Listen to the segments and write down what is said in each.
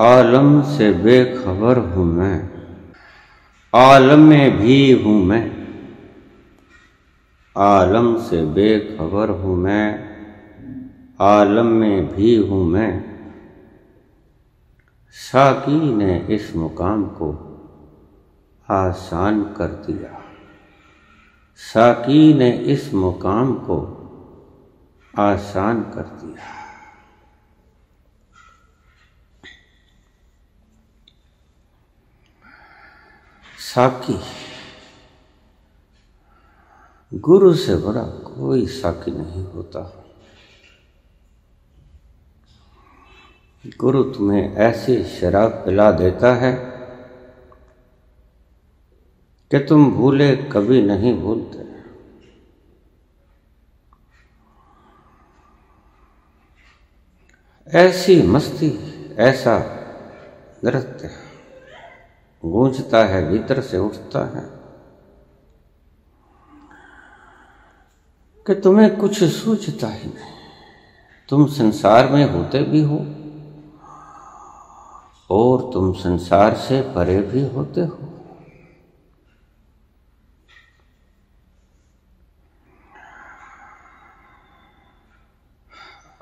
आलम से बेखबर हूँ मैं, आलम में भी हूँ मैं। आलम से बेखबर हूँ मैं, आलम में भी हूँ मैं। साकी ने इस मुकाम को आसान कर दिया, साकी ने इस मुकाम को आसान कर दिया। साकी, गुरु से बड़ा कोई साकी नहीं होता। गुरु तुम्हें ऐसी शराब पिला देता है कि तुम भूले कभी नहीं भूलते। ऐसी मस्ती, ऐसा नृत्य गूंजता है, भीतर से उठता है कि तुम्हें कुछ सूझता ही नहीं। तुम संसार में होते भी हो और तुम संसार से परे भी होते हो।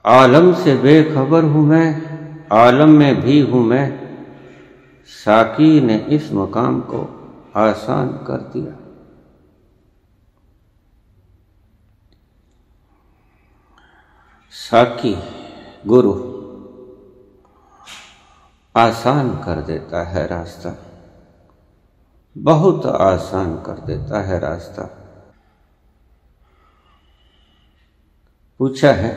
आलम से बेखबर हूँ मैं, आलम में भी हूँ मैं। साकी ने इस मकाम को आसान कर दिया। साकी, गुरु आसान कर देता है रास्ता, बहुत आसान कर देता है रास्ता। पूछा है,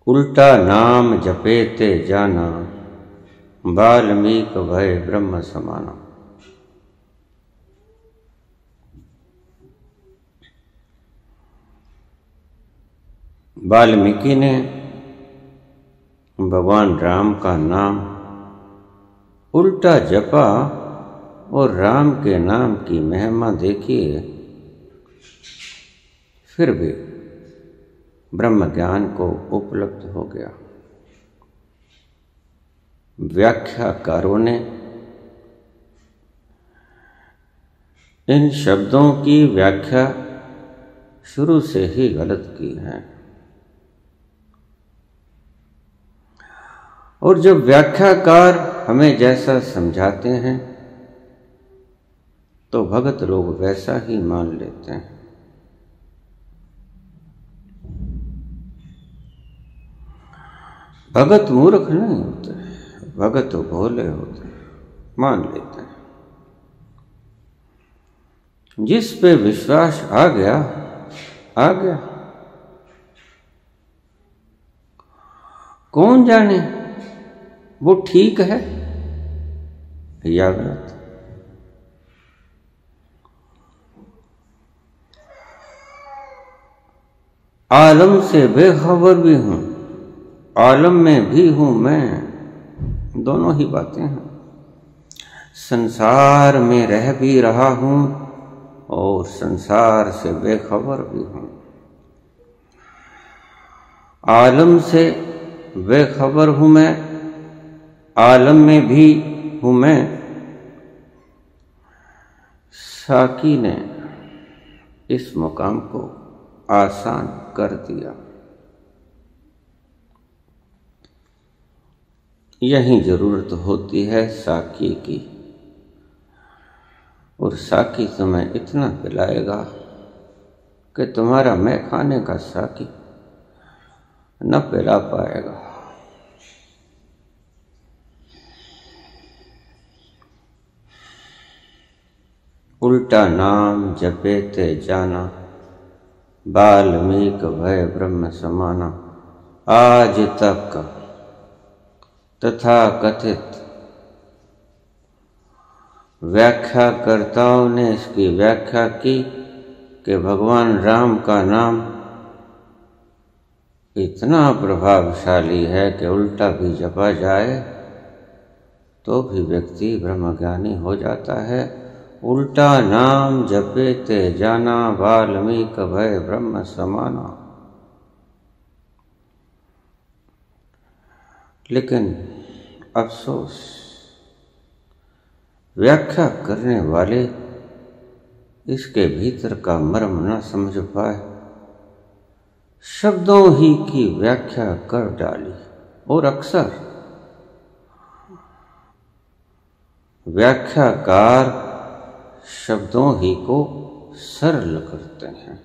उल्टा नाम जपेते जाना, वाल्मीकि भय ब्रह्म समाना। वाल्मीकि ने भगवान राम का नाम उल्टा जपा और राम के नाम की महिमा देखिए, फिर भी ब्रह्म ज्ञान को उपलब्ध हो गया। व्याख्याकारों ने इन शब्दों की व्याख्या शुरू से ही गलत की है, और जब व्याख्याकार हमें जैसा समझाते हैं तो भगत लोग वैसा ही मान लेते हैं। भगत मूर्ख नहीं होते, भगत भोले होते, मान लेते हैं। जिस पे विश्वास आ गया आ गया। कौन जाने वो ठीक है या गलत। आलम से बेखबर भी हूं, आलम में भी हूं मैं। दोनों ही बातें हैं। संसार में रह भी रहा हूं और संसार से बेखबर भी हूं। आलम से बेखबर हूं मैं, आलम में भी हूं मैं। साकी ने इस मुकाम को आसान कर दिया। यही जरूरत होती है साकी की, और साकी तुम्हें इतना पिलाएगा कि तुम्हारा मैं खाने का साकी न पिला पाएगा। उल्टा नाम जपेते जाना, वाल्मीकि भय ब्रह्म समाना। आज तक तथा कथित व्याख्याकर्ताओं ने इसकी व्याख्या की कि भगवान राम का नाम इतना प्रभावशाली है कि उल्टा भी जपा जाए तो भी व्यक्ति ब्रह्मज्ञानी हो जाता है। उल्टा नाम जपेते जाना, वाल्मीकि भय ब्रह्म समाना। लेकिन अफसोस व्याख्या करने वाले इसके भीतर का मर्म न समझ पाए, शब्दों ही की व्याख्या कर डाली। और अक्सर व्याख्याकार शब्दों ही को सरल करते हैं,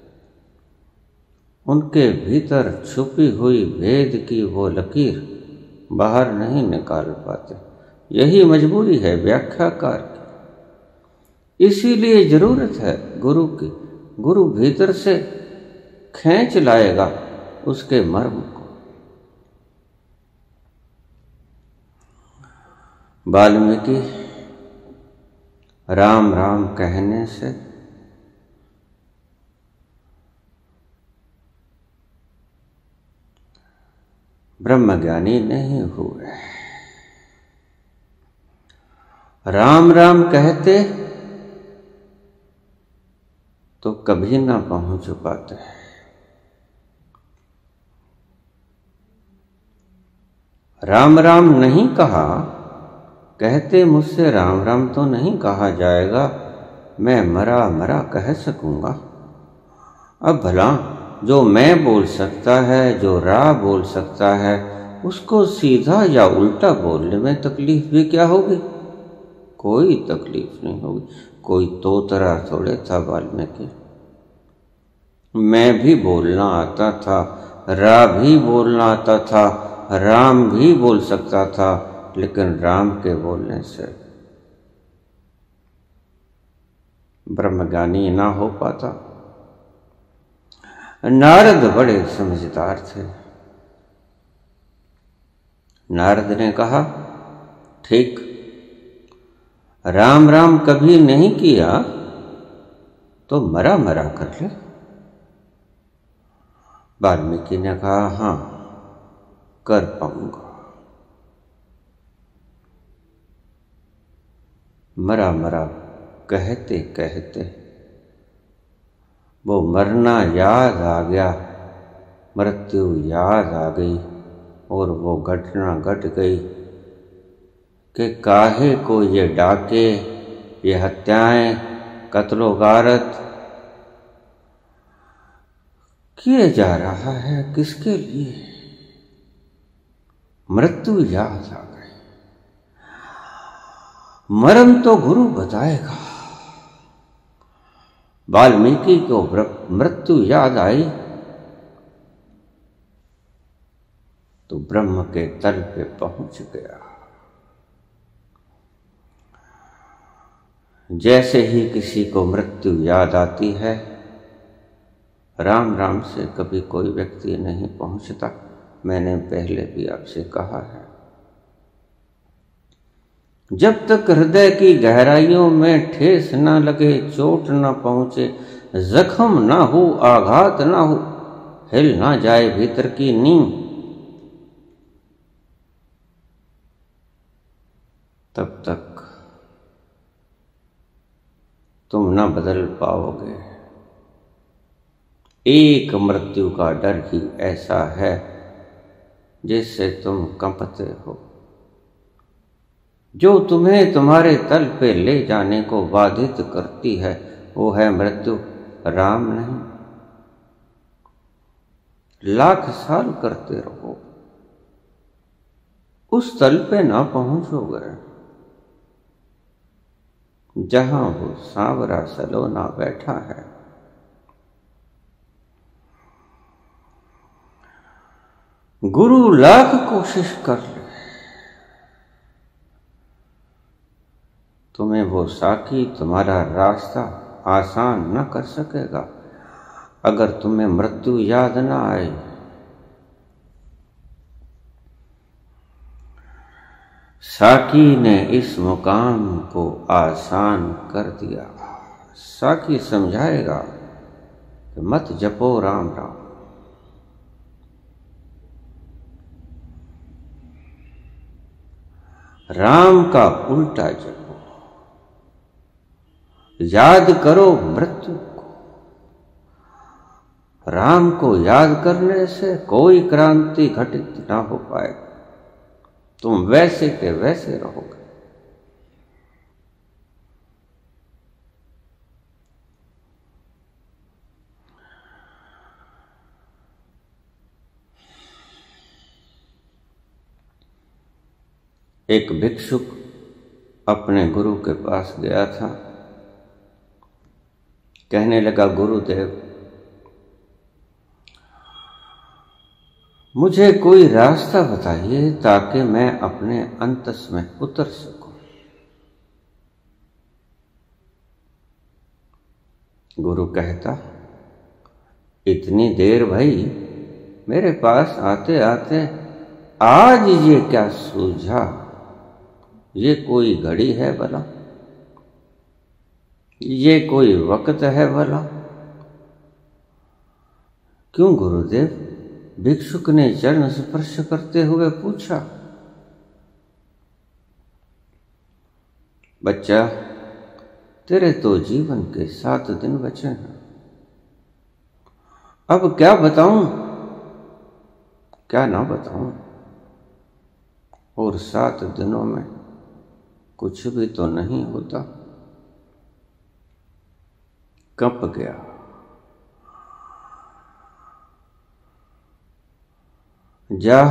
उनके भीतर छुपी हुई भेद की वो लकीर बाहर नहीं निकाल पाते। यही मजबूरी है व्याख्याकार की। इसीलिए जरूरत है गुरु की। गुरु भीतर से खींच लाएगा उसके मर्म को। वाल्मीकि राम राम कहने से ब्रह्मज्ञानी नहीं हुए। राम राम कहते तो कभी ना पहुंच पाते। राम राम नहीं कहा, कहते मुझसे राम राम तो नहीं कहा जाएगा, मैं मरा मरा कह सकूंगा। अब भला जो मैं बोल सकता है, जो रा बोल सकता है, उसको सीधा या उल्टा बोलने में तकलीफ भी क्या होगी? कोई तकलीफ नहीं होगी। कोई तोतरा थोड़े था वाल्मीकि। मैं भी बोलना आता था, रा भी बोलना आता था, राम भी बोल सकता था, लेकिन राम के बोलने से ब्रह्मज्ञानी ना हो पाता। नारद बड़े समझदार थे। नारद ने कहा, ठीक, राम राम कभी नहीं किया तो मरा मरा कर ले। वाल्मीकि ने कहा, हाँ कर पाऊंगा। मरा मरा कहते कहते वो मरना याद आ गया, मृत्यु याद आ गई, और वो घटना घट गई कि काहे को ये डाके, ये हत्याएं, कत्लो गारत किए जा रहा है, किसके लिए? मृत्यु याद आ गई। मरम तो गुरु बताएगा। वाल्मीकि को मृत्यु याद आई तो ब्रह्म के तल पे पहुंच गया। जैसे ही किसी को मृत्यु याद आती है, राम राम से कभी कोई व्यक्ति नहीं पहुंचता। मैंने पहले भी आपसे कहा है, जब तक हृदय की गहराइयों में ठेस न लगे, चोट न पहुंचे, जख्म न हो, आघात न हो, हिल ना जाए भीतर की नींव, तब तक तुम न बदल पाओगे। एक मृत्यु का डर ही ऐसा है जिससे तुम कंपते हो, जो तुम्हें तुम्हारे तल पे ले जाने को बाधित करती है, वो है मृत्यु, राम नहीं। लाख साल करते रहो, उस तल पे ना पहुंचोगे जहां वो सांवरा सलोना बैठा है। गुरु लाख कोशिश कर ले, तुम्हें वो साकी तुम्हारा रास्ता आसान न कर सकेगा अगर तुम्हें मृत्यु याद न आए। साकी ने इस मुकाम को आसान कर दिया। साकी समझाएगा कि मत जपो राम राम, राम का उल्टा जपो, याद करो मृत्यु को। राम को याद करने से कोई क्रांति घटित ना हो पाए। तुम वैसे के वैसे रहोगे। एक भिक्षुक अपने गुरु के पास गया था। कहने लगा, गुरुदेव, मुझे कोई रास्ता बताइए ताकि मैं अपने अंतस में उतर सकूं। गुरु कहता, इतनी देर भाई, मेरे पास आते आते आज ये क्या सूझा? ये कोई घड़ी है भला? ये कोई वक्त है भला? क्यों गुरुदेव? भिक्षुक ने चरण स्पर्श करते हुए पूछा। बच्चा, तेरे तो जीवन के 7 दिन बचे हैं। अब क्या बताऊं, क्या ना बताऊं? और 7 दिनों में कुछ भी तो नहीं होता। कँप गया। जा,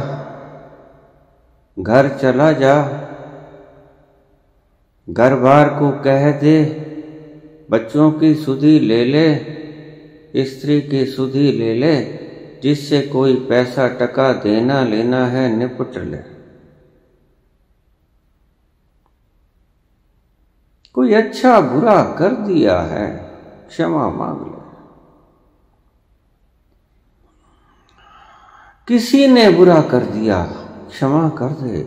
घर चला जा, घर बार को कह दे, बच्चों की सुधि ले ले, स्त्री की सुधि ले ले, जिससे कोई पैसा टका देना लेना है निपट ले। कोई अच्छा बुरा कर दिया है, क्षमा मांग ले। किसी ने बुरा कर दिया, क्षमा कर दे।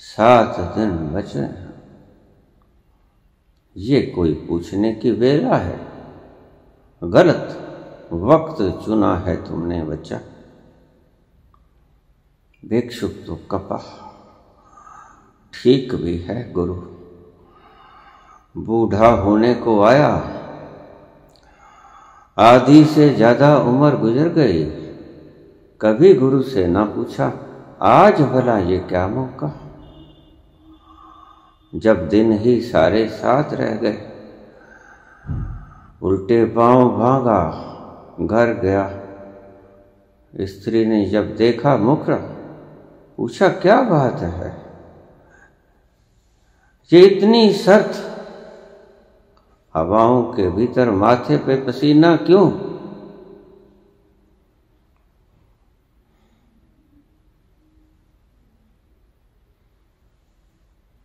7 दिन बचे हैं। ये कोई पूछने की वेला है? गलत वक्त चुना है तुमने बच्चा। भिक्षुक तो कपा। ठीक भी है गुरु, बूढ़ा होने को आया, आधी से ज्यादा उम्र गुजर गई, कभी गुरु से ना पूछा आज भला ये क्या मौका, जब दिन ही सारे साथ रह गए। उल्टे पांव भागा, घर गया। स्त्री ने जब देखा मुखड़ा, पूछा क्या बात है, ये इतनी शर्त, हवाओं के भीतर माथे पे पसीना क्यों?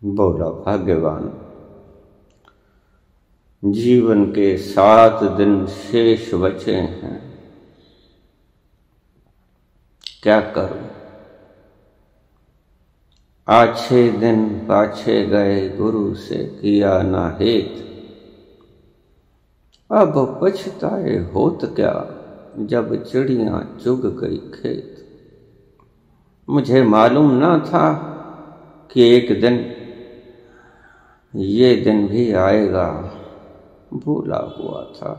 बोला, भाग्यवान, जीवन के 7 दिन शेष बचे हैं, क्या करूं? आछे दिन पाछे गए, गुरु से किया ना हेत, अब पछताए होत क्या, जब चिड़ियां चुग गई खेत। मुझे मालूम ना था कि एक दिन ये दिन भी आएगा, भूला हुआ था,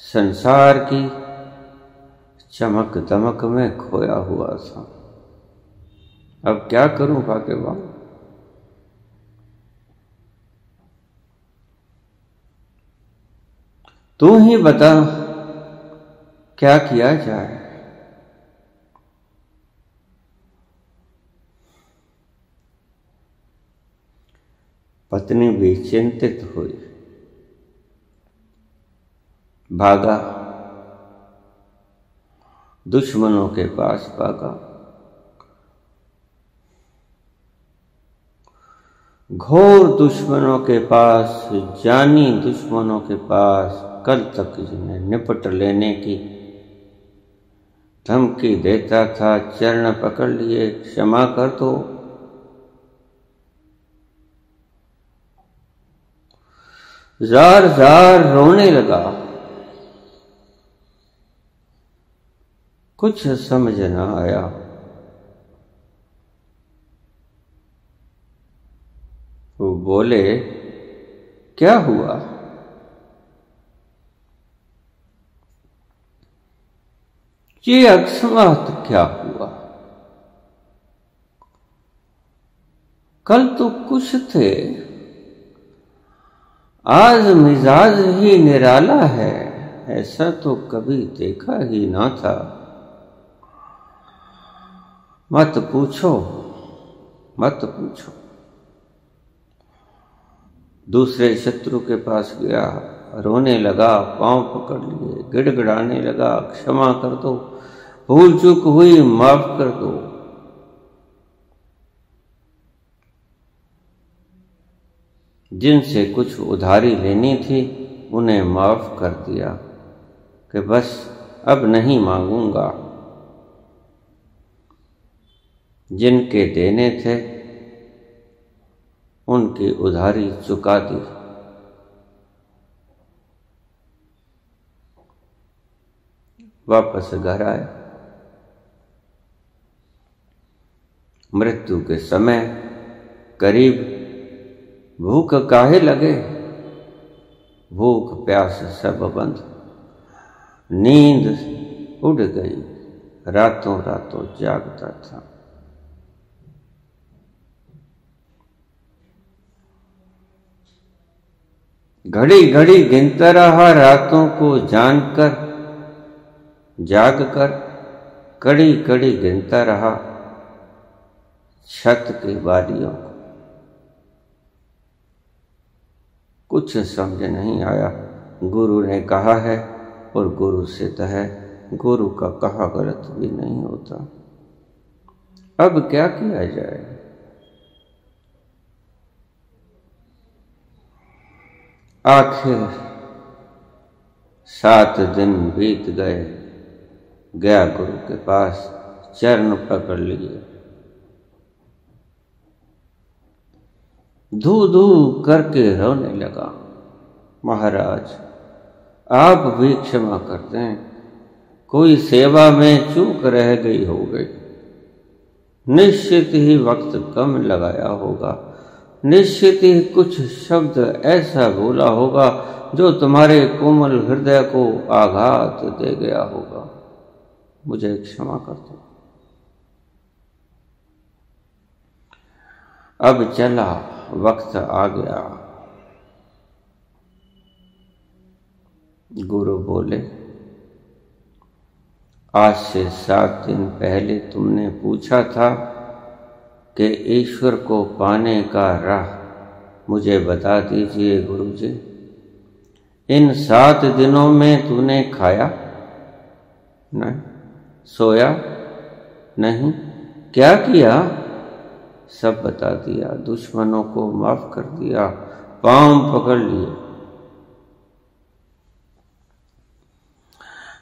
संसार की चमक दमक में खोया हुआ था। अब क्या करूं भाग्यवान? तू ही बता, क्या किया जाए? पत्नी भी चिंतित हुई। भागा, दुश्मनों के पास भागा। घोर दुश्मनों के पास, जानी दुश्मनों के पास कल तक जिन्हें निपट लेने की धमकी देता था, चरण पकड़ लिए, क्षमा कर दो। जार जार रोने लगा। कुछ समझ न आया। वो बोले, क्या हुआ? ये अकस्मात क्या हुआ? कल तो कुछ थे, आज मिजाज ही निराला है, ऐसा तो कभी देखा ही ना था। मत पूछो मत पूछो। दूसरे शत्रु के पास गया, रोने लगा, पांव पकड़ लिए, गिड़गिड़ाने लगा, क्षमा कर दो, भूल चूक हुई, माफ कर दो। जिनसे कुछ उधारी लेनी थी उन्हें माफ कर दिया कि बस अब नहीं मांगूंगा। जिनके देने थे उनकी उधारी चुका दी। वापस घर आए। मृत्यु के समय करीब भूख काहे लगे, भूख प्यास सब बंद, नींद उड़ गई, रातों रातों जागता था। घड़ी घड़ी गिनता रहा रातों को, जानकर जागकर कड़ी कड़ी गिनता रहा छत की बारियों को। कुछ समझ नहीं आया। गुरु ने कहा है और गुरु सिद्ध है, गुरु का कहा गलत भी नहीं होता। अब क्या किया जाए। आखिर 7 दिन बीत गए। गया गुरु के पास, चरण पकड़ लिए, धू धू करके रोने लगा। महाराज आप भी क्षमा कर दें, कोई सेवा में चूक रह गई हो गई। निश्चित ही वक्त कम लगाया होगा, निश्चित ही कुछ शब्द ऐसा बोला होगा जो तुम्हारे कोमल हृदय को आघात दे गया होगा। मुझे क्षमा कर दो। अब चला वक्त आ गया। गुरु बोले, आज से 7 दिन पहले तुमने पूछा था कि ईश्वर को पाने का राह मुझे बता दीजिए गुरुजी। इन 7 दिनों में तूने खाया नहीं, सोया नहीं, क्या किया सब बता दिया। दुश्मनों को माफ कर दिया, पांव पकड़ लिए,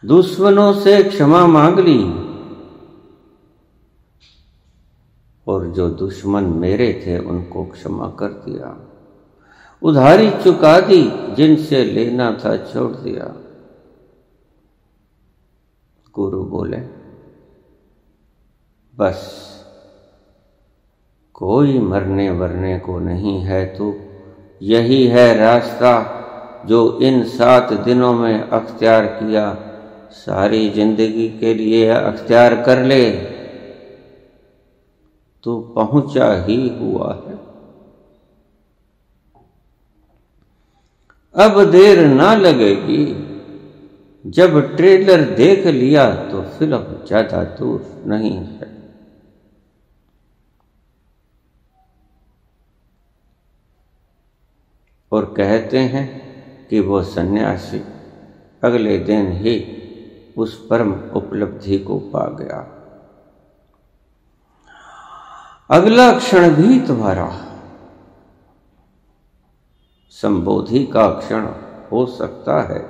दुश्मनों से क्षमा मांग ली, और जो दुश्मन मेरे थे उनको क्षमा कर दिया। उधारी चुका दी, जिनसे लेना था छोड़ दिया। गुरु बोले, बस कोई मरने वरने को नहीं है तू, यही है रास्ता जो इन 7 दिनों में अख्तियार किया, सारी जिंदगी के लिए अख्तियार कर ले, तो पहुंचा ही हुआ है। अब देर ना लगेगी, जब ट्रेलर देख लिया तो फिल्म ज्यादा दूर नहीं है। और कहते हैं कि वो सन्यासी अगले दिन ही उस परम उपलब्धि को पा गया। अगला क्षण भी तुम्हारा संबोधि का क्षण हो सकता है,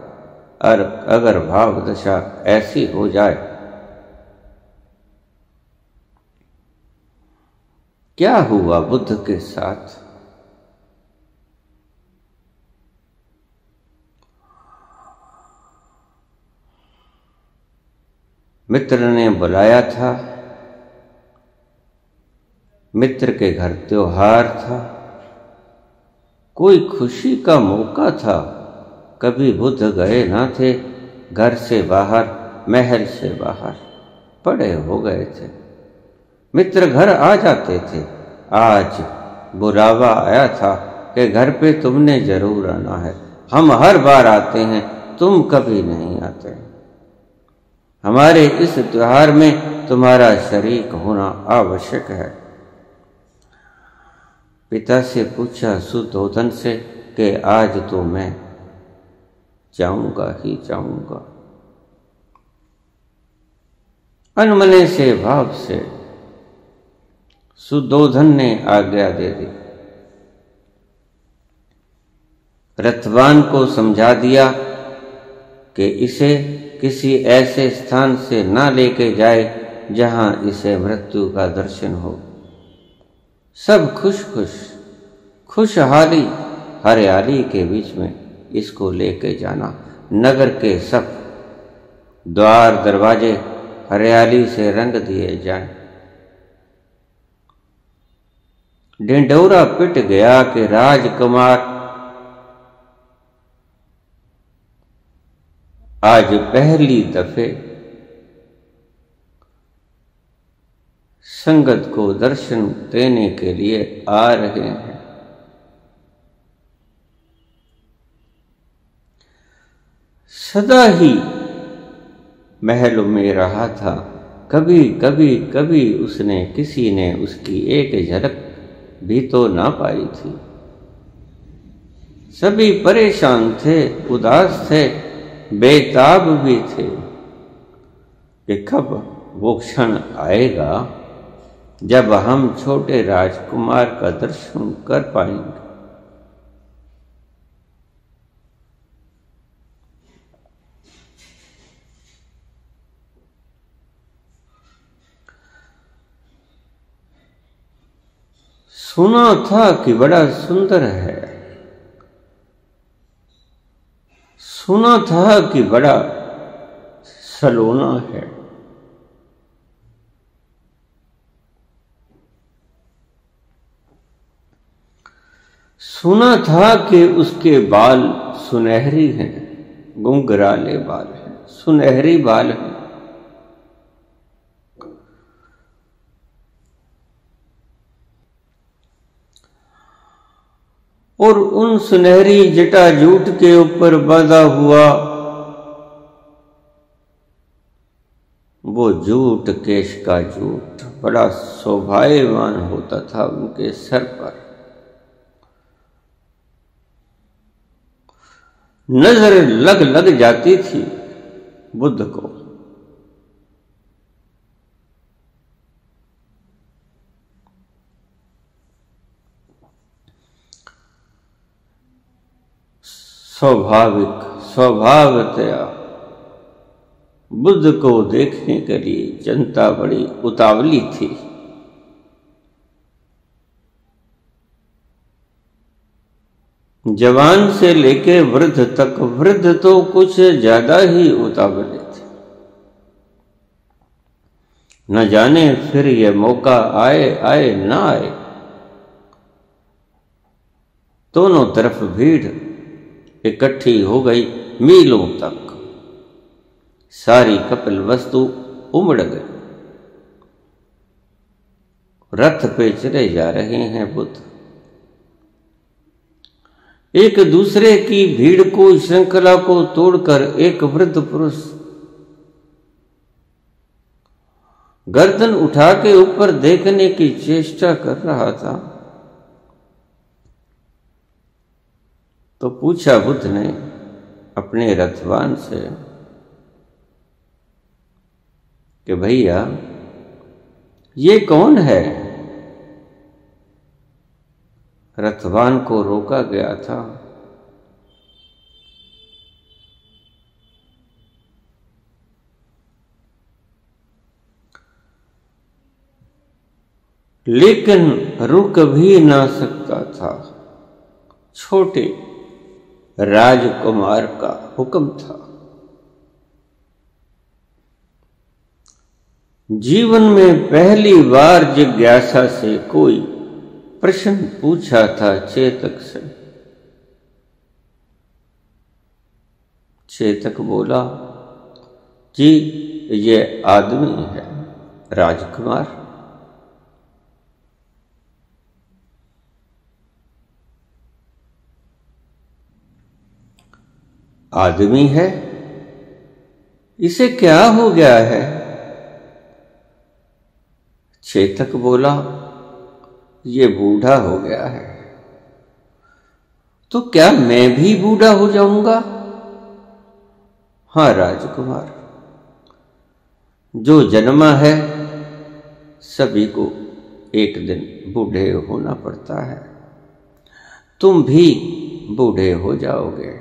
और अगर भाव दशा ऐसी हो जाए। क्या हुआ बुद्ध के साथ? मित्र ने बुलाया था, मित्र के घर त्योहार था, कोई खुशी का मौका था। कभी बुद्ध गए ना थे घर से बाहर, महल से बाहर, बड़े हो गए थे। मित्र घर आ जाते थे। आज बुलावा आया था कि घर पे तुमने जरूर आना है। हम हर बार आते हैं, तुम कभी नहीं आते। हमारे इस त्योहार में तुम्हारा शरीक होना आवश्यक है। पिता से पूछा सुधोधन से कि आज तो मैं जाऊंगा ही जाऊंगा। अनमने से भाव से सुधोधन ने आज्ञा दे दी। रथवान को समझा दिया कि इसे किसी ऐसे स्थान से ना लेके जाए जहां इसे मृत्यु का दर्शन हो। सब खुशहाली हरियाली के बीच में इसको लेके जाना। नगर के सब द्वार दरवाजे हरियाली से रंग दिए जाएं। ढिंढोरा पिट गया कि राजकुमार आज पहली दफे संगत को दर्शन देने के लिए आ रहे हैं। सदा ही महल में रहा था, कभी उसने किसी ने उसकी एक झलक भी तो ना पाई थी। सभी परेशान थे, उदास थे, बेताब भी थे कि कब वो क्षण आएगा जब हम छोटे राजकुमार का दर्शन कर पाएंगे। सुना था कि बड़ा सुंदर है, सुना था कि बड़ा सलोना है। सुना था कि उसके बाल सुनहरी हैं, घुंघराले बाल हैं, सुनहरी बाल हैं। और उन सुनहरी जटाजूट के ऊपर बांधा हुआ वो जूट, केश का जूट बड़ा शोभायमान होता था उनके सर पर। नजर लग जाती थी बुद्ध को। स्वभावतया बुद्ध को देखने के लिए जनता बड़ी उतावली थी। जवान से लेके वृद्ध तक, वृद्ध तो कुछ ज्यादा ही उतावले थे। न जाने फिर ये मौका आए ना आए। दोनों तरफ भीड़ इकट्ठी हो गई मीलों तक। सारी कपिल वस्तु उमड़ गई। रथ पे चले जा रहे हैं बुद्ध। एक दूसरे की भीड़ को, श्रृंखला को तोड़कर एक वृद्ध पुरुष गर्दन उठा के ऊपर देखने की चेष्टा कर रहा था। तो पूछा बुद्ध ने अपने रथवान से कि भैया ये कौन है? रथवान को रोका गया था। लेकिन रुक भी ना सकता था। छोटे राजकुमार का हुक्म था। जीवन में पहली बार जिज्ञासा से कोई प्रश्न पूछा था चेतक से। चेतक बोला, जी ये आदमी है राजकुमार। आदमी है, इसे क्या हो गया है? चेतक बोला, ये बूढ़ा हो गया है। तो क्या मैं भी बूढ़ा हो जाऊंगा? हाँ राजकुमार, जो जन्मा है सभी को एक दिन बूढ़े होना पड़ता है। तुम भी बूढ़े हो जाओगे।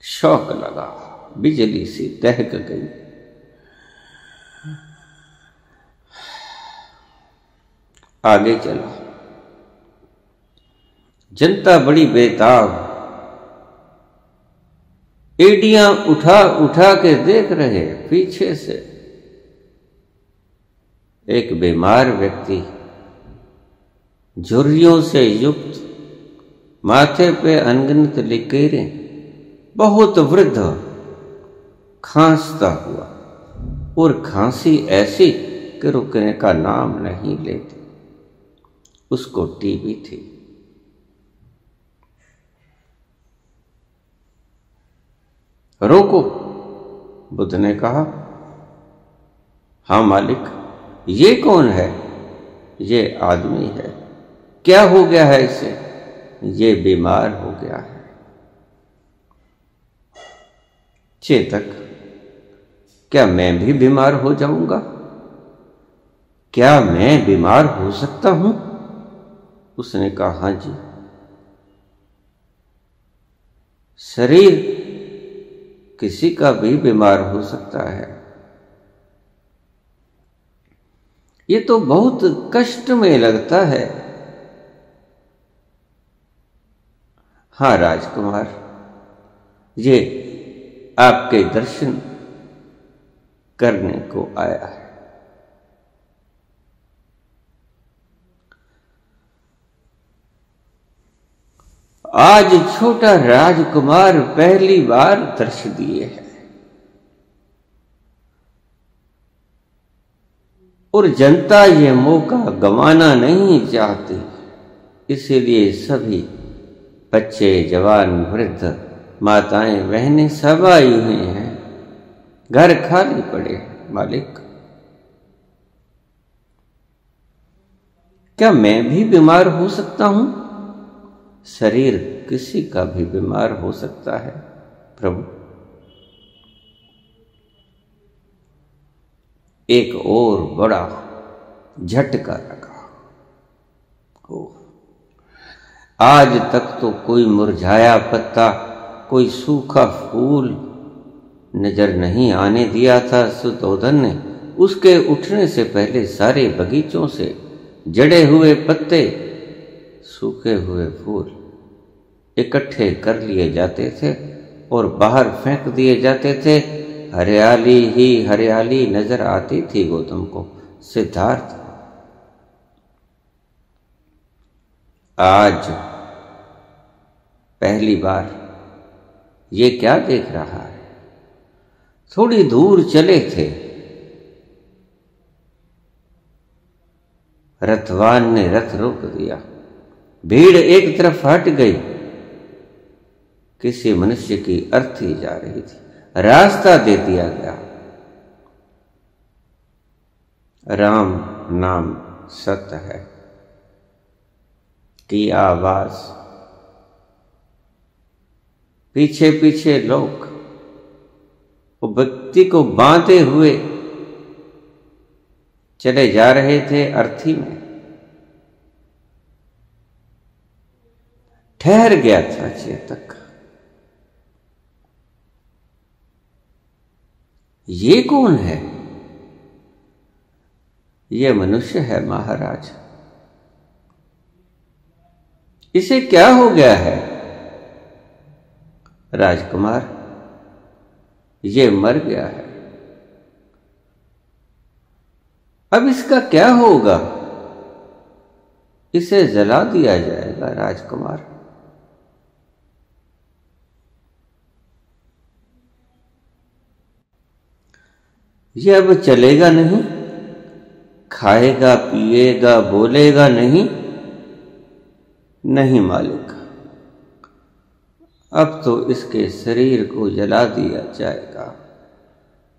शौक लगा, बिजली सी दहक गई। आगे चला। जनता बड़ी बेताब, एड़ियां उठा उठा के देख रहे। पीछे से एक बीमार व्यक्ति, झुर्रियों से युक्त, माथे पे अनगिनत लकीरें, बहुत वृद्ध, खांसता हुआ, और खांसी ऐसी कि रुकने का नाम नहीं लेती। उसको टीबी थी। रोको, बुद्ध ने कहा। हाँ मालिक, ये कौन है? ये आदमी है। क्या हो गया है इसे? ये बीमार हो गया है। चेतक, क्या मैं भी बीमार हो जाऊंगा? क्या मैं बीमार हो सकता हूं? उसने कहा, हाँ जी। शरीर किसी का भी बीमार हो सकता है। ये तो बहुत कष्ट में लगता है। हाँ राजकुमार, ये आपके दर्शन करने को आया है। आज छोटा राजकुमार पहली बार दर्श दिए हैं, और जनता ये मौका गंवाना नहीं चाहती। इसीलिए सभी बच्चे, जवान, वृद्ध, माताएं, बहनें सब आई हुई हैं। घर खाली पड़े हैं। मालिक, क्या मैं भी बीमार हो सकता हूं? शरीर किसी का भी बीमार हो सकता है प्रभु। एक और बड़ा झटका लगा। आज तक तो कोई मुरझाया पत्ता, कोई सूखा फूल नजर नहीं आने दिया था सुतोधन ने। उसके उठने से पहले सारे बगीचों से जड़े हुए पत्ते, सूखे हुए फूल इकट्ठे कर लिए जाते थे और बाहर फेंक दिए जाते थे। हरियाली ही हरियाली नजर आती थी गौतम को। सिद्धार्थ आज पहली बार ये क्या देख रहा है? थोड़ी दूर चले थे, रथवान ने रथ रोक दिया। भीड़ एक तरफ हट गई। किसी मनुष्य की अर्थी जा रही थी, रास्ता दे दिया गया। राम नाम सत्य है की आवाज। पीछे पीछे लोग वो व्यक्ति को बांधे हुए चले जा रहे थे अर्थी में। ठहर गया था चेतक। ये कौन है? ये मनुष्य है महाराज। इसे क्या हो गया है? राजकुमार, ये मर गया है। अब इसका क्या होगा? इसे जला दिया जाएगा राजकुमार। ये अब चलेगा नहीं, खाएगा, पिएगा, बोलेगा नहीं। नहीं मालिक, अब तो इसके शरीर को जला दिया जाएगा,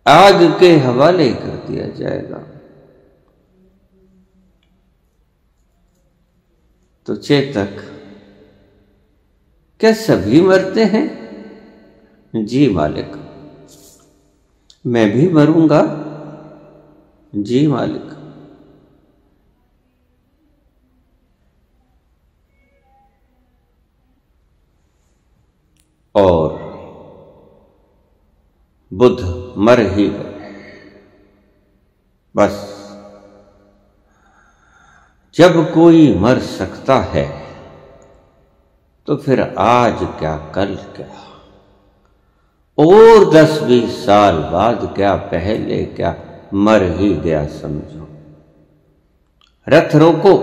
आग के हवाले कर दिया जाएगा। तो चेतक, क्या सभी मरते हैं? जी मालिक। मैं भी मरूंगा? जी मालिक। और बुद्ध मर ही गए। बस, जब कोई मर सकता है तो फिर आज क्या कल क्या, और 10-20 साल बाद क्या, पहले क्या, मर ही गया समझो। रथ रोको,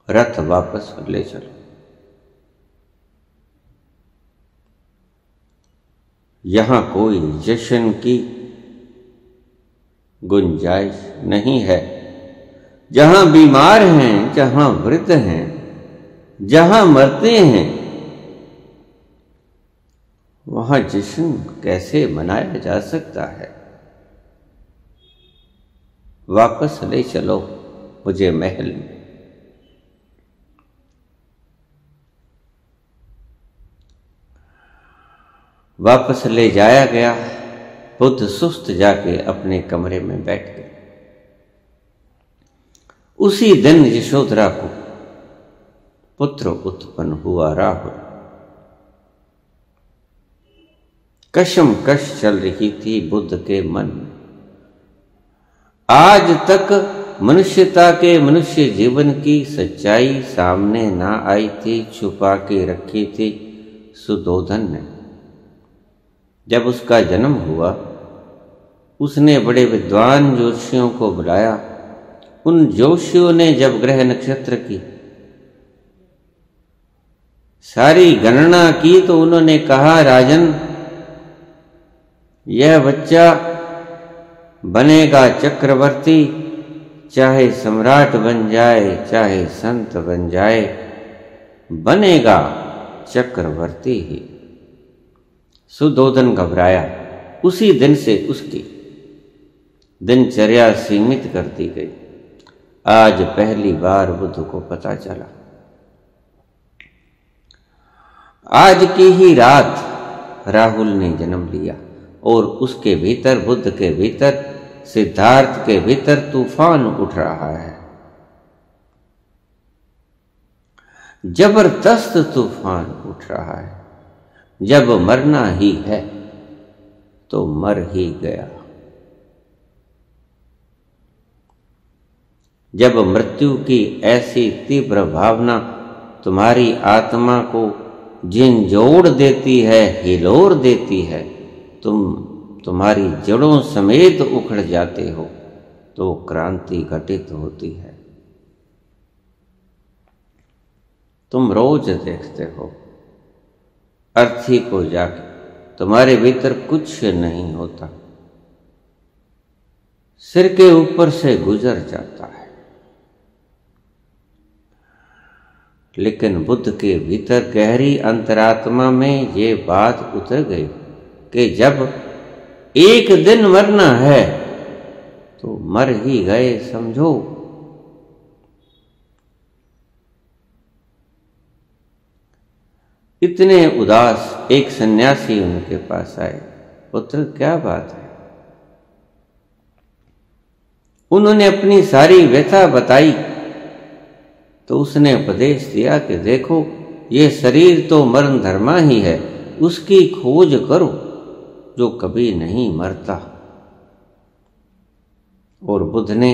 रथ वापस ले चलो। यहां कोई जश्न की गुंजाइश नहीं है। जहां बीमार हैं, जहां वृद्ध हैं, जहां मरते हैं, वहां जश्न कैसे मनाया जा सकता है? वापस ले चलो मुझे महल में। वापस ले जाया गया। बुद्ध सुस्त जाके अपने कमरे में बैठ गए। उसी दिन यशोधरा को पुत्र उत्पन्न हुआ राहुल। कशमकश चल रही थी बुद्ध के मन में। आज तक मनुष्यता के, मनुष्य जीवन की सच्चाई सामने ना आई थी, छुपा के रखी थी सुदोधन ने। जब उसका जन्म हुआ, उसने बड़े विद्वान ज्योतिषियों को बुलाया। उन ज्योतिषियों ने जब ग्रह नक्षत्र की सारी गणना की तो उन्होंने कहा, राजन, यह बच्चा बनेगा चक्रवर्ती, चाहे सम्राट बन जाए, चाहे संत बन जाए, बनेगा चक्रवर्ती ही। सुदोधन घबराया। उसी दिन से उसकी दिनचर्या सीमित कर दी गई। आज पहली बार बुद्ध को पता चला। आज की ही रात राहुल ने जन्म लिया और उसके भीतर, बुद्ध के भीतर, सिद्धार्थ के भीतर तूफान उठ रहा है। जबरदस्त तूफान उठ रहा है। जब मरना ही है तो मर ही गया। जब मृत्यु की ऐसी तीव्र भावना तुम्हारी आत्मा को झिंझोड़ देती है, हिलोर देती है, तुम्हारी जड़ों समेत उखड़ जाते हो, तो क्रांति घटित होती है। तुम रोज देखते हो, अर्थी को जाके तुम्हारे भीतर कुछ नहीं होता, सिर के ऊपर से गुजर जाता है। लेकिन बुद्ध के भीतर गहरी अंतरात्मा में ये बात उतर गई कि जब एक दिन मरना है तो मर ही गए समझो। इतने उदास एक सन्यासी उनके पास आए। पुत्र, क्या बात है? उन्होंने अपनी सारी व्यथा बताई तो उसने उपदेश दिया कि देखो, ये शरीर तो मरण धर्मा ही है, उसकी खोज करो जो कभी नहीं मरता। और बुद्ध ने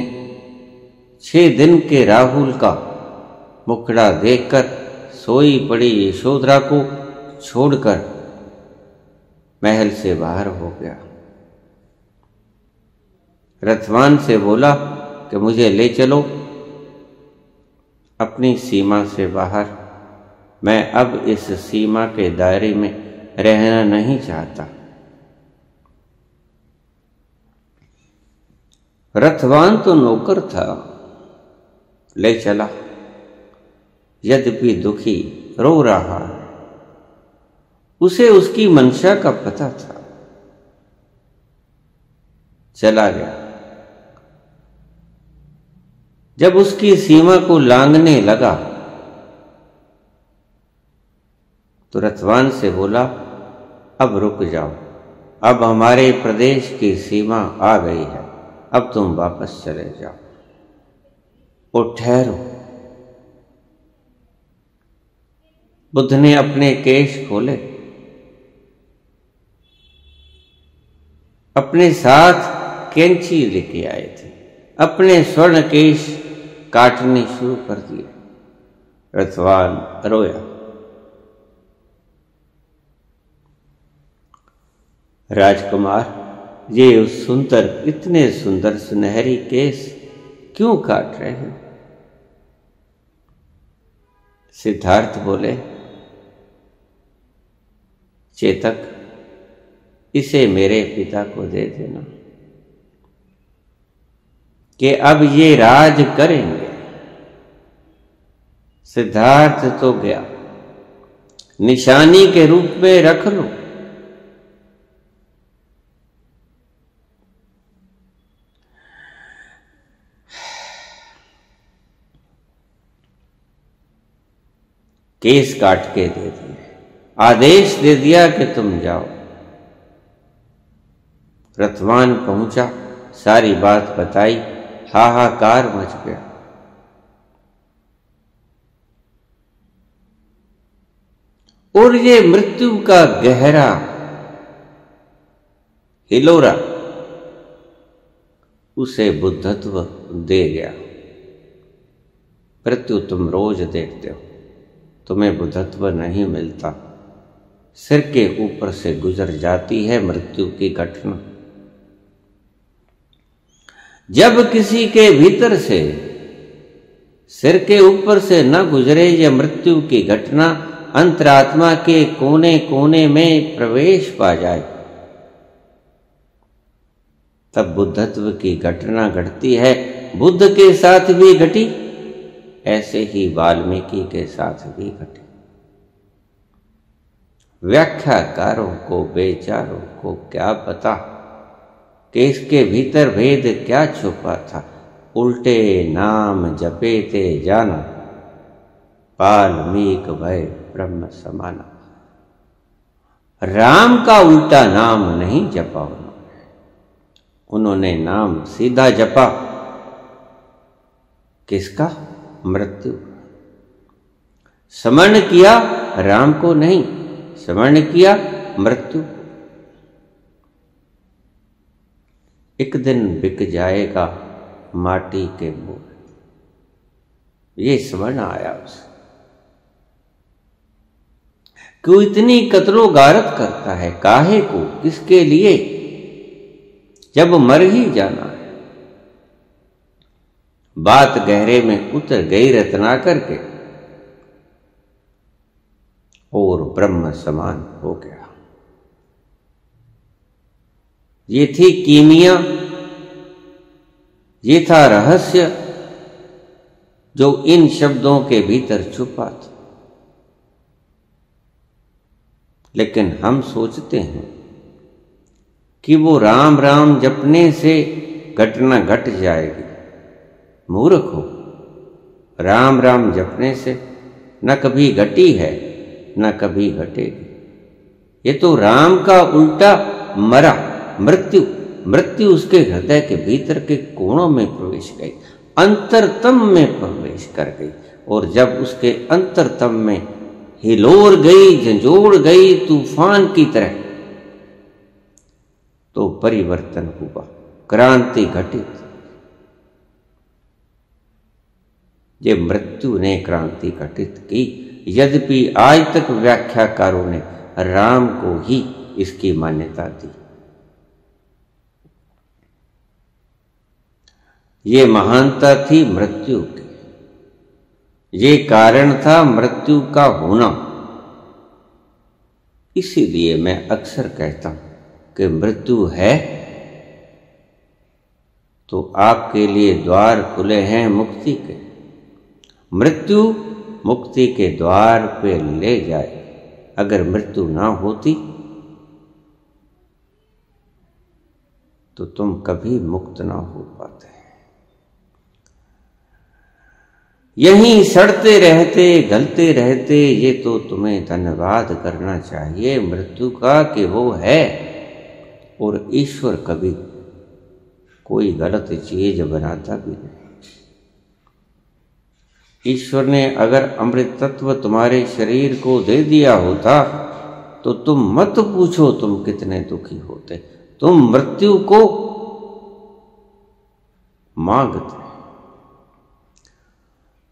6 दिन के राहुल का मुखड़ा देखकर सोई पड़ी यशोधरा को छोड़कर महल से बाहर हो गया। रथवान से बोला कि मुझे ले चलो अपनी सीमा से बाहर, मैं अब इस सीमा के दायरे में रहना नहीं चाहता। रथवान तो नौकर था, ले चला। यद्यपि दुखी रो रहा है। उसे उसकी मंशा का पता था। चला गया। जब उसकी सीमा को लांघने लगा तो रथवान से बोला, अब रुक जाओ, अब हमारे प्रदेश की सीमा आ गई है, अब तुम वापस चले जाओ और ठहरो। बुद्ध ने अपने केश खोले, अपने साथ कैंची लेके आए थे, अपने स्वर्ण केश काटने शुरू कर दिए। रथवान रोया। राजकुमार, ये सुंदर, इतने सुंदर सुनहरी केस क्यों काट रहे हो? सिद्धार्थ बोले, चेतक, इसे मेरे पिता को दे देना कि अब ये राज करेंगे। सिद्धार्थ तो गया, निशानी के रूप में रख लो। केस काट के दे दिए, आदेश दे दिया कि तुम जाओ। रथवान पहुंचा, सारी बात बताई, हाहाकार मच गया। और ये मृत्यु का गहरा हिलोरा उसे बुद्धत्व दे गया। मृत्यु तुम रोज देखते हो, तुम्हें बुद्धत्व नहीं मिलता। सिर के ऊपर से गुजर जाती है मृत्यु की घटना। जब किसी के भीतर से, सिर के ऊपर से न गुजरे यह मृत्यु की घटना, अंतरात्मा के कोने कोने में प्रवेश पा जाए, तब बुद्धत्व की घटना घटती है। बुद्ध के साथ भी घटी, ऐसे ही वाल्मीकि के साथ भी घटी। व्याख्याकारों को, बेचारों को क्या पता कि इसके भीतर भेद क्या छुपा था। उल्टे नाम जपे ते जाना, वाल्मीक भय ब्रह्म समाना। राम का उल्टा नाम नहीं जपा उन्होंने नाम सीधा जपा। किसका? मृत्यु। स्मरण किया राम को नहीं, स्मरण किया मृत्यु। एक दिन बिक जाएगा माटी के मोल, ये स्मरण आया उसे। क्यों इतनी कतलो गारत करता है? काहे को? किसके लिए? जब मर ही जाना है। बात गहरे में उतर गई रत्नाकर के और ब्रह्म समान हो गया। ये थी कीमिया, ये था रहस्य जो इन शब्दों के भीतर छुपा था। लेकिन हम सोचते हैं कि वो राम राम जपने से घटना घट जाएगी। मूर्ख हो, राम राम जपने से न कभी घटी है न कभी घटेगी। ये तो राम का उल्टा मरा, मृत्यु। मृत्यु उसके हृदय के भीतर के कोणों में प्रवेश गई, अंतरतम में प्रवेश कर गई। और जब उसके अंतरतम में हिलोर गई, झंझोड़ गई तूफान की तरह, तो परिवर्तन हुआ, क्रांति घटित। ये मृत्यु ने क्रांति घटित की। यद्यपि आज तक व्याख्याकारों ने राम को ही इसकी मान्यता दी। ये महानता थी मृत्यु की, ये कारण था मृत्यु का होना। इसीलिए मैं अक्सर कहता हूं कि मृत्यु है तो आपके लिए द्वार खुले हैं मुक्ति के। मृत्यु मुक्ति के द्वार पे ले जाए। अगर मृत्यु ना होती तो तुम कभी मुक्त ना हो पाते। यहीं सड़ते रहते, गलते रहते, ये तो तुम्हें धन्यवाद करना चाहिए मृत्यु का कि वो है। और ईश्वर कभी कोई गलत चीज बनाता भी नहीं। ईश्वर ने अगर अमृत तत्व तुम्हारे शरीर को दे दिया होता तो तुम मत पूछो तुम कितने दुखी होते। तुम मृत्यु को मांगते,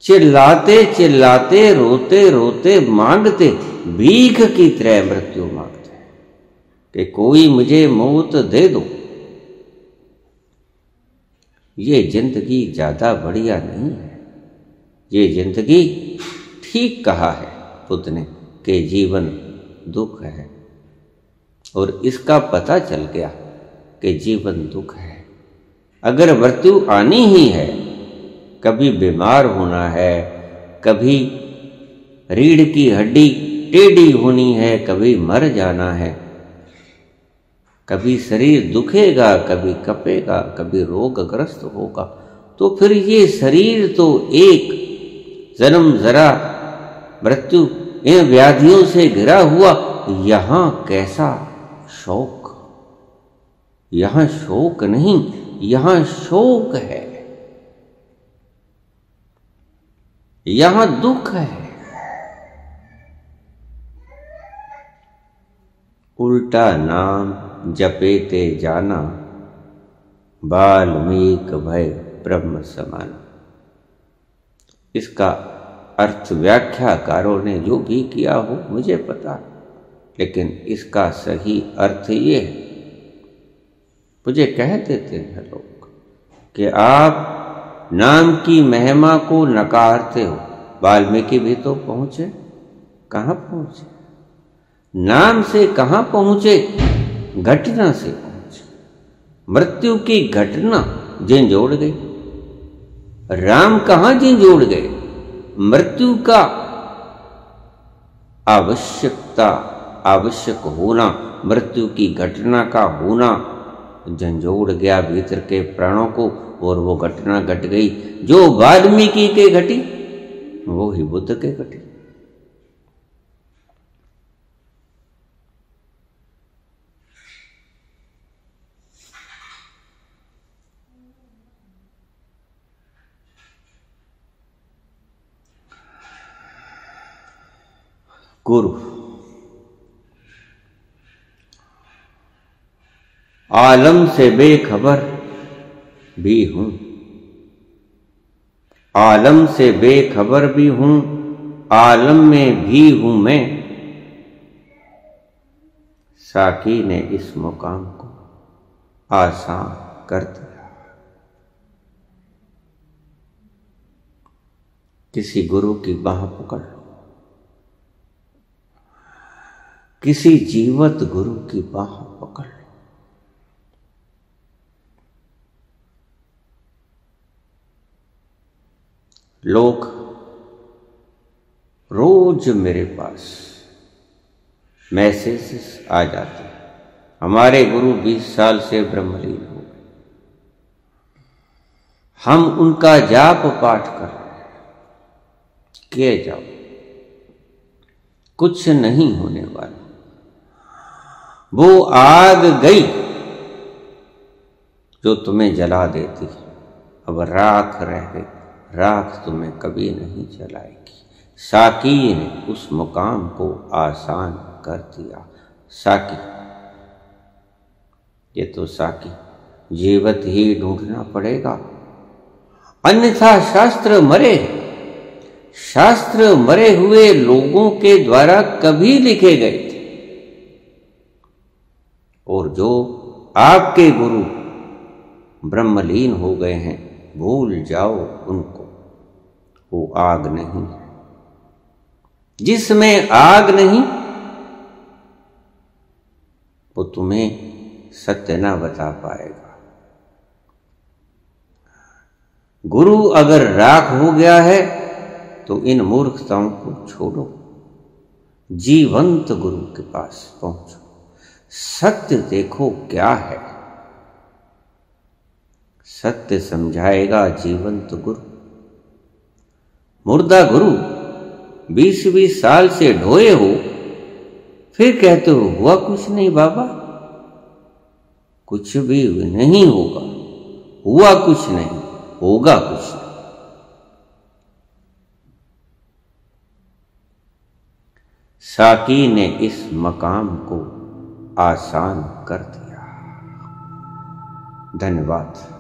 चिल्लाते चिल्लाते, रोते रोते मांगते, भीख की तरह मृत्यु मांगते कि कोई मुझे मौत दे दो। ये जिंदगी ज्यादा बढ़िया नहीं है। ये जिंदगी, ठीक कहा है बुद्ध ने कि जीवन दुख है। और इसका पता चल गया कि जीवन दुख है। अगर मृत्यु आनी ही है, कभी बीमार होना है, कभी रीढ़ की हड्डी टेढ़ी होनी है, कभी मर जाना है, कभी शरीर दुखेगा, कभी कपेगा, कभी रोगग्रस्त होगा, तो फिर ये शरीर तो एक जन्म जरा मृत्यु इन व्याधियों से घिरा हुआ, यहां कैसा शोक। यहां शोक नहीं, यहां शोक है, यहां दुख है। उल्टा नाम जपेते जाना, वाल्मीकि भय ब्रह्म समान। इसका अर्थ व्याख्याकारों ने जो भी किया हो मुझे पता, लेकिन इसका सही अर्थ ये है। मुझे कह देते हैं लोग कि आप नाम की महिमा को नकारते हो। वाल्मीकि भी तो पहुंचे, कहां पहुंचे? नाम से कहां पहुंचे? घटना से पहुंचे। मृत्यु की घटना झंझोड़ गई। राम कहां झंझोड़ गए? मृत्यु का आवश्यक होना, मृत्यु की घटना का होना झंझोड़ गया भीतर के प्राणों को, और वो घटना घट गई जो वाल्मीकि के घटी, वो ही बुद्ध के घटी। गुरु आलम से बेखबर भी हूं, आलम से बेखबर भी हूं, आलम में भी हूं मैं। साकी ने इस मुकाम को आसान कर दिया। किसी गुरु की बाह पकड़ लो, किसी जीवत गुरु की बाह पकड़ लो। लोग रोज मेरे पास मैसेजेस आ जाते हैं, हमारे गुरु 20 साल से ब्रह्मलीन हो गए, हम उनका जाप पाठ कर रहे हैं, किए जाओ, कुछ नहीं होने वाला। वो आग गई जो तुम्हें जला देती है, अब राख रह गई, राख तुम्हें कभी नहीं जलाएगी। साकी ने उस मुकाम को आसान कर दिया। साकी, ये तो साकी जीवत ही ढूंढना पड़ेगा, अन्यथा शास्त्र मरे। शास्त्र मरे हुए लोगों के द्वारा कभी लिखे गए थे, और जो आपके गुरु ब्रह्मलीन हो गए हैं, भूल जाओ उनको। वो आग नहीं है, जिसमें आग नहीं वो तुम्हें सत्य ना बता पाएगा। गुरु अगर राख हो गया है तो इन मूर्खताओं को छोड़ो, जीवंत गुरु के पास पहुंचो, सत्य देखो क्या है। सत्य समझाएगा जीवंत गुरु। मुर्दा गुरु 20-20 साल से ढोए हो, फिर कहते हो हुआ कुछ नहीं बाबा। कुछ भी नहीं होगा, हुआ कुछ नहीं, होगा कुछ नहीं। साकी ने इस मकाम को आसान कर दिया। धन्यवाद।